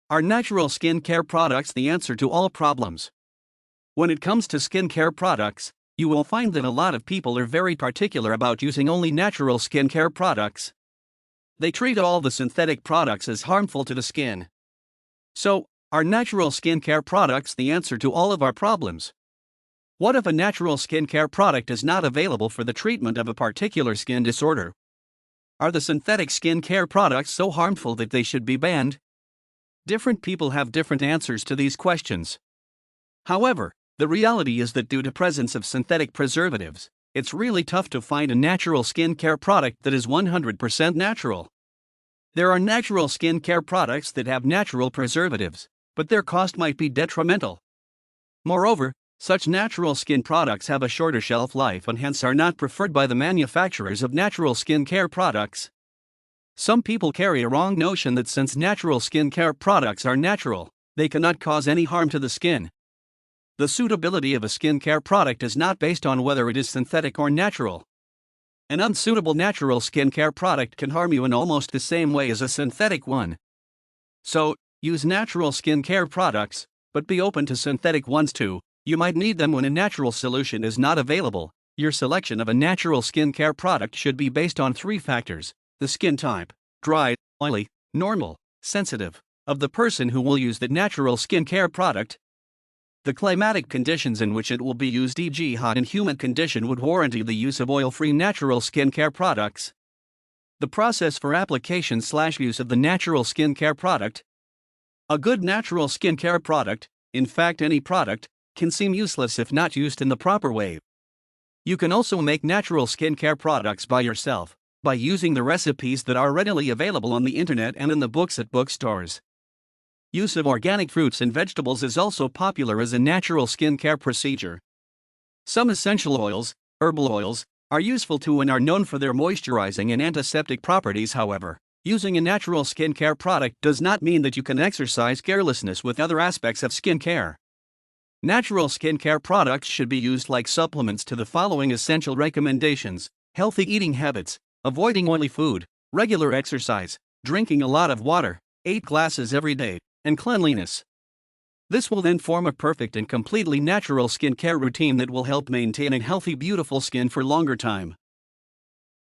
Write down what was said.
Are natural skincare products the answer to all problems? When it comes to skincare products, you will find that a lot of people are very particular about using only natural skincare products. They treat all the synthetic products as harmful to the skin. So, are natural skincare products the answer to all of our problems? What if a natural skincare product is not available for the treatment of a particular skin disorder? Are the synthetic skincare products so harmful that they should be banned? Different people have different answers to these questions. However, the reality is that due to presence of synthetic preservatives, it's really tough to find a natural skincare product that is 100% natural. There are natural skincare products that have natural preservatives, but their cost might be detrimental. Moreover, such natural skin products have a shorter shelf life and hence are not preferred by the manufacturers of natural skincare products. Some people carry a wrong notion that since natural skincare products are natural, they cannot cause any harm to the skin. The suitability of a skincare product is not based on whether it is synthetic or natural. An unsuitable natural skincare product can harm you in almost the same way as a synthetic one. So, use natural skincare products, but be open to synthetic ones too. You might need them when a natural solution is not available. Your selection of a natural skincare product should be based on 3 factors: the skin type, dry, oily, normal, sensitive, of the person who will use the natural skincare product. The climatic conditions in which it will be used, e.g. hot and humid condition, would warranty the use of oil-free natural skincare products. The process for application/use of the natural skincare product. A good natural skincare product, in fact any product, can seem useless if not used in the proper way. You can also make natural skincare products by yourself, by using the recipes that are readily available on the internet and in the books at bookstores. Use of organic fruits and vegetables is also popular as a natural skincare procedure. Some essential oils, herbal oils, are useful too and are known for their moisturizing and antiseptic properties. However, using a natural skincare product does not mean that you can exercise carelessness with other aspects of skincare. Natural skincare products should be used like supplements to the following essential recommendations: healthy eating habits, avoiding oily food, regular exercise, drinking a lot of water, 8 glasses every day, and cleanliness. This will then form a perfect and completely natural skincare routine that will help maintain a healthy, beautiful skin for longer time.